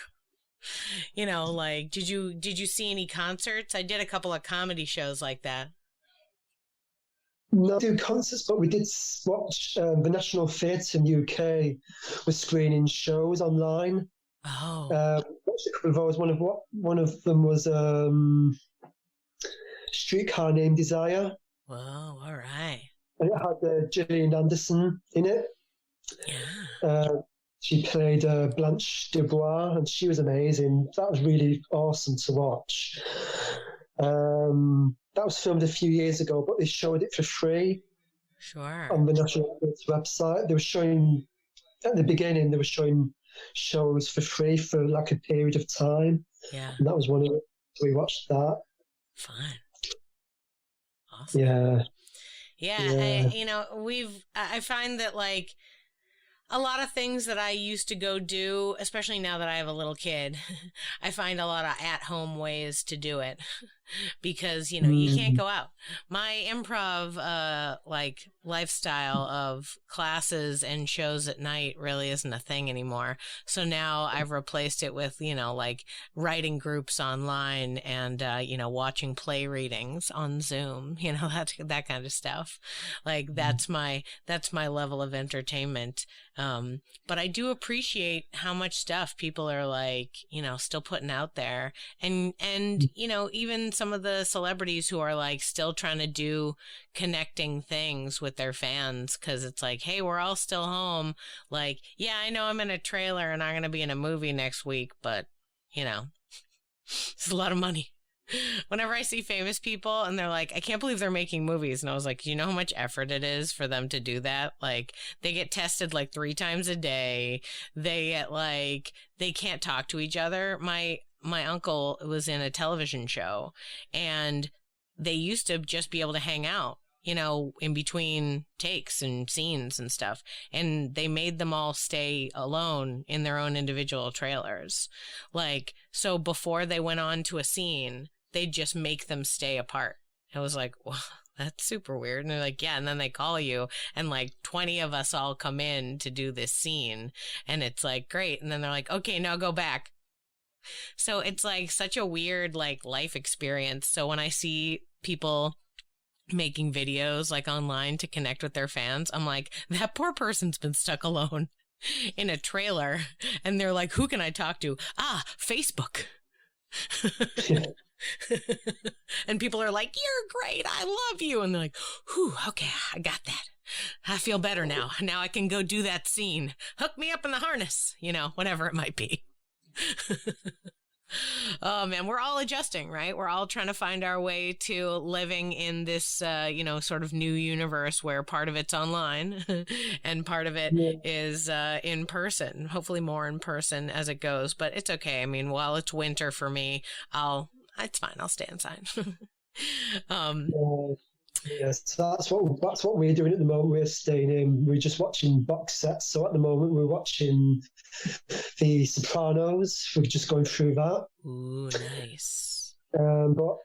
Like, did you see any concerts? I did a couple of comedy shows like that. Not do concerts, but we did watch the National Theatre in UK was screening shows online. Oh, watched a couple of those. One of them was Streetcar Named Desire. whoa, all right. And it had Gillian Anderson in it. Yeah. She played Blanche Dubois, and she was amazing. That was really awesome to watch. That was filmed a few years ago, but they showed it for free. Sure. On the National Theatre website. They were showing, at the beginning, they were showing shows for free for like a period of time. Yeah. And that was one of them. We watched that. Fun. Awesome. Yeah. Yeah. I find that like a lot of things that I used to go do, especially now that I have a little kid, I find a lot of at-home ways to do it because, you can't go out. My improv, lifestyle of classes and shows at night really isn't a thing anymore. So now I've replaced it with, writing groups online and, watching play readings on Zoom, that kind of stuff. Like that's my level of entertainment. But I do appreciate how much stuff people are like, still putting out there. And, even some of the celebrities who are like still trying to do connecting things with their fans. 'Cause it's like, hey, we're all still home. Like, yeah, I know I'm in a trailer and I'm going to be in a movie next week, but it's a lot of money. Whenever I see famous people and they're like, I can't believe they're making movies. And I was like, you know how much effort it is for them to do that? Like they get tested like 3 times a day. They get they can't talk to each other. My uncle was in a television show and they used to just be able to hang out, in between takes and scenes and stuff. And they made them all stay alone in their own individual trailers. So before they went on to a scene, they'd just make them stay apart. I was like, well, that's super weird. And they're like, yeah. And then they call you and 20 of us all come in to do this scene. And it's like, great. And then they're like, okay, now go back. So it's such a weird life experience. So when I see people making videos online to connect with their fans, I'm like, that poor person's been stuck alone in a trailer. And they're like, who can I talk to? Facebook. And people are like, you're great, I love you. And they're like, whew, okay, I got that. I feel better now. Now I can go do that scene. Hook me up in the harness, whatever it might be. Oh man, we're all adjusting, right? We're all trying to find our way to living in this, sort of new universe where part of it's online and part of it is in person, hopefully more in person as it goes, but it's okay. I mean, while it's winter for me, it's fine. I'll stay inside. Yes, that's what we're doing at the moment. We're staying in. We're just watching box sets. So at the moment, we're watching The Sopranos. We're just going through that. Ooh, nice. But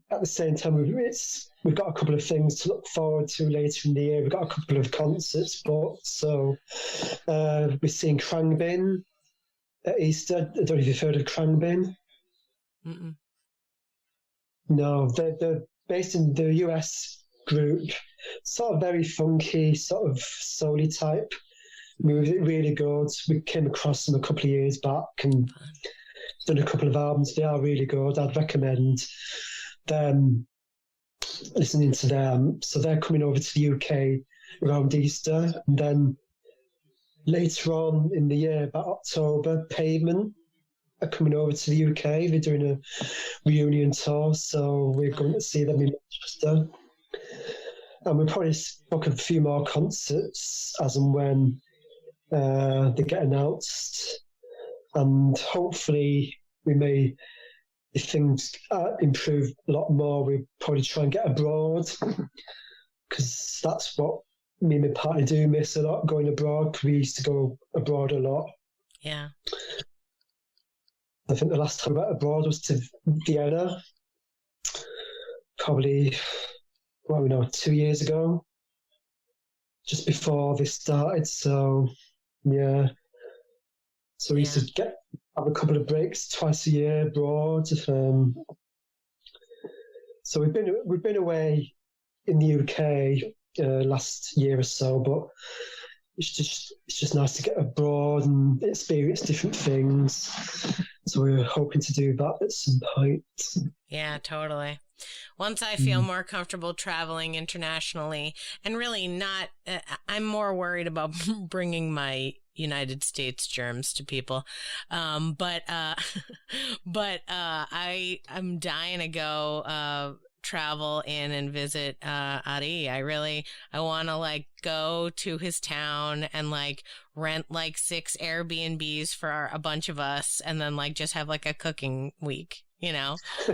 at the same time, we've got a couple of things to look forward to later in the year. We've got a couple of concerts booked. So we're seeing Crangbin at Easter. I don't know if you've heard of Crangbin. Mm-mm. No, they're based in the US group, sort of very funky, sort of soul-y type music, really good. We came across them a couple of years back and done a couple of albums. They are really good. I'd recommend them listening to them. So they're coming over to the UK around Easter, and then later on in the year, about October, Pavement are coming over to the UK. They're doing a reunion tour, so we're going to see them in Manchester. And we'll probably book a few more concerts as and when they get announced. And hopefully we may, if things improve a lot more, we probably try and get abroad, because that's what me and my partner do miss a lot, going abroad. We used to go abroad a lot. Yeah. I think the last time I went abroad was to Vienna, probably, 2 years ago, just before this started. So, yeah. So we used to have a couple of breaks twice a year abroad. So we've been away in the UK last year or so, but it's just nice to get abroad and experience different things. So we're hoping to do that at some point. Yeah, totally. Once I feel more comfortable traveling internationally, and really not, I'm more worried about bringing my United States germs to people. I'm dying to go travel in and visit Ari. I want to like go to his town and like rent like 6 Airbnbs for a bunch of us, and then like just have like a cooking week,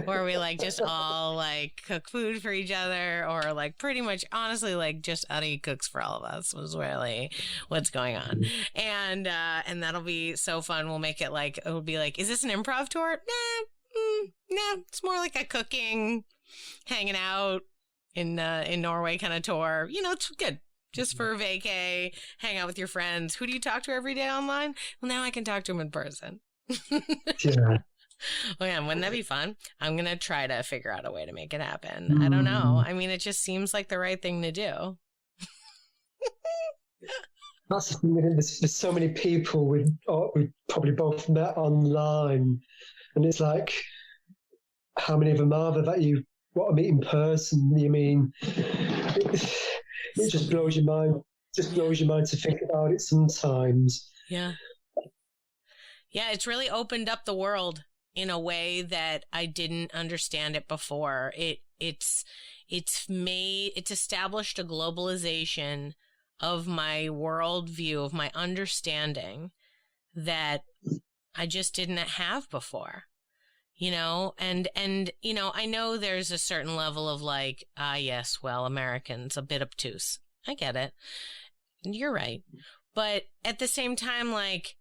where we like just all like cook food for each other, or like pretty much honestly like just Ari cooks for all of us was really what's going on. And that'll be so fun. We'll make it like, it'll be like, is this an improv tour? Nah, it's more like a cooking, hanging out in Norway kind of tour. It's good. Just for vacay, hang out with your friends. Who do you talk to every day online? Well, now I can talk to them in person. Yeah. Oh yeah, wouldn't that be fun? I'm going to try to figure out a way to make it happen. I don't know. I mean, it just seems like the right thing to do. That's the thing. There's so many people we probably both met online, and it's like, how many of them are there that you want to meet in person? You mean, it just blows your mind. Just blows your mind to think about it sometimes. Yeah. Yeah, it's really opened up the world in a way that I didn't understand it before. It's established a globalization of my worldview, of my understanding, that I just didn't have before. And I know there's a certain level of like, yes, well, Americans, a bit obtuse. I get it. You're right. But at the same time, like,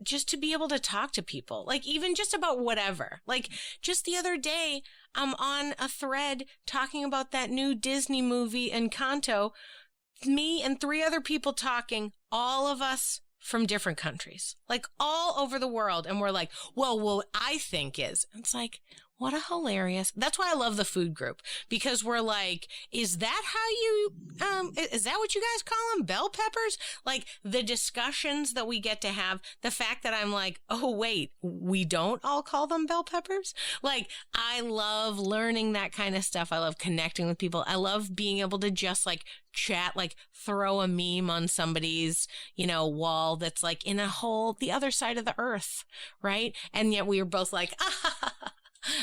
just to be able to talk to people, like even just about whatever, like just the other day, I'm on a thread talking about that new Disney movie Encanto, me and 3 other people talking, all of us from different countries, like all over the world. And we're like, well, what I think is, it's like, what a hilarious, that's why I love the food group, because we're like, is that how you, is that what you guys call them? Bell peppers? Like the discussions that we get to have, the fact that I'm like, oh, wait, we don't all call them bell peppers. Like, I love learning that kind of stuff. I love connecting with people. I love being able to just like chat, like throw a meme on somebody's, wall that's like in the other side of the earth. Right. And yet we were both like,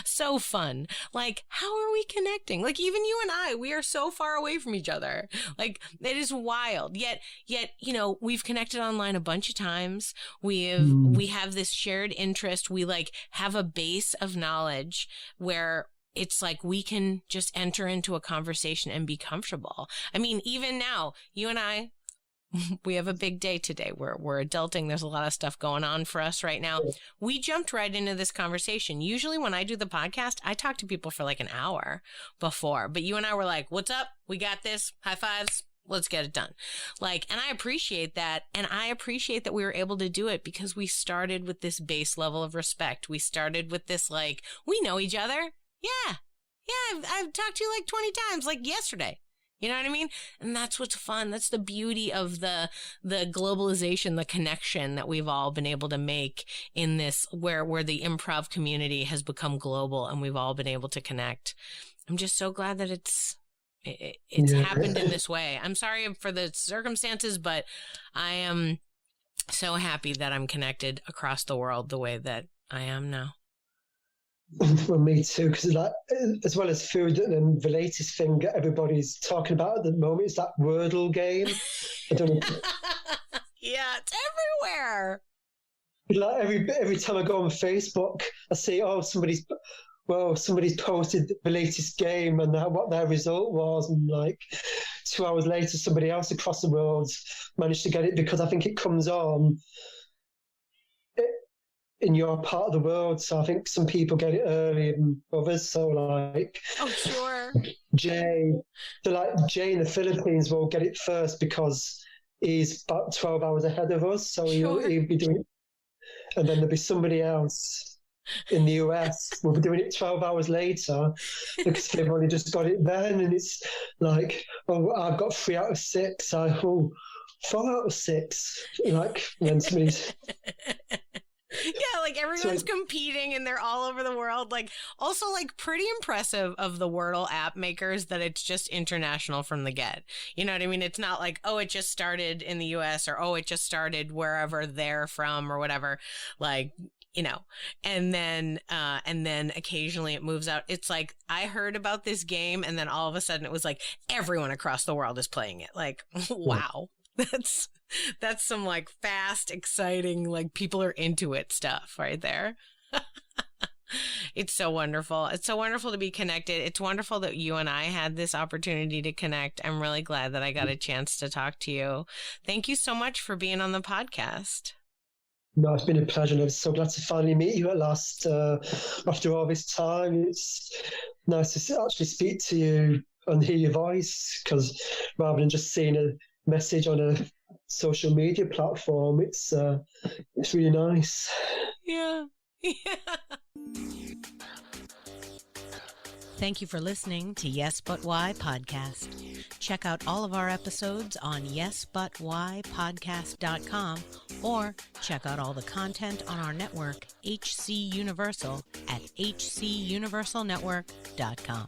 so fun. Like, how are we connecting? Like, even you and I, we are so far away from each other. Like, it is wild. Yet, we've connected online a bunch of times. We have this shared interest. We like have a base of knowledge where it's like we can just enter into a conversation and be comfortable. I mean, even now, you and I, we have a big day today. We're adulting. There's a lot of stuff going on for us right now. We jumped right into this conversation. Usually when I do the podcast, I talk to people for like an hour before. But you and I were like, what's up? We got this. High fives. Let's get it done. Like, and I appreciate that. And I appreciate that we were able to do it because we started with this base level of respect. We started with this, like, we know each other. Yeah. I've talked to you like 20 times, like yesterday. You know what I mean? And that's what's fun. That's the beauty of the globalization, the connection that we've all been able to make in this, where the improv community has become global and we've all been able to connect. I'm just so glad that it's happened in this way. I'm sorry for the circumstances, but I am so happy that I'm connected across the world the way that I am now. Well, me too, because like, as well as food, and the latest thing everybody's talking about at the moment is that Wordle game. I don't know. Yeah, it's everywhere. Like every time I go on Facebook, I see, somebody's posted the latest game and what their result was, and like 2 hours later, somebody else across the world managed to get it, because I think it comes on in your part of the world. So I think some people get it earlier than others. So like, sure. Jay in the Philippines will get it first because he's about 12 hours ahead of us. So he'll be doing it. And then there'll be somebody else in the US will be doing it 12 hours later because they've only just got it then. And it's like, I've got 3 out of 6. 4 out of 6. Like when somebody's... Yeah, like everyone's competing and they're all over the world. Like, also, like, pretty impressive of the Wordle app makers that it's just international from the get. You know what I mean? It's not like, it just started in the US, or it just started wherever they're from or whatever. Like, you know, and then occasionally it moves out. It's like, I heard about this game and then all of a sudden it was like everyone across the world is playing it. Like, wow. That's some like fast, exciting, like people are into it stuff right there. It's so wonderful. It's so wonderful to be connected. It's wonderful that you and I had this opportunity to connect. I'm really glad that I got a chance to talk to you. Thank you so much for being on the podcast. No, it's been a pleasure. And I'm so glad to finally meet you at last after all this time. It's nice to actually speak to you and hear your voice, because rather than just seeing a message on a social media platform, it's really nice. Yeah. Thank you for listening to Yes But Why podcast. Check out all of our episodes on yesbutwhypodcast.com, or check out all the content on our network, HC Universal, at hcuniversalnetwork.com.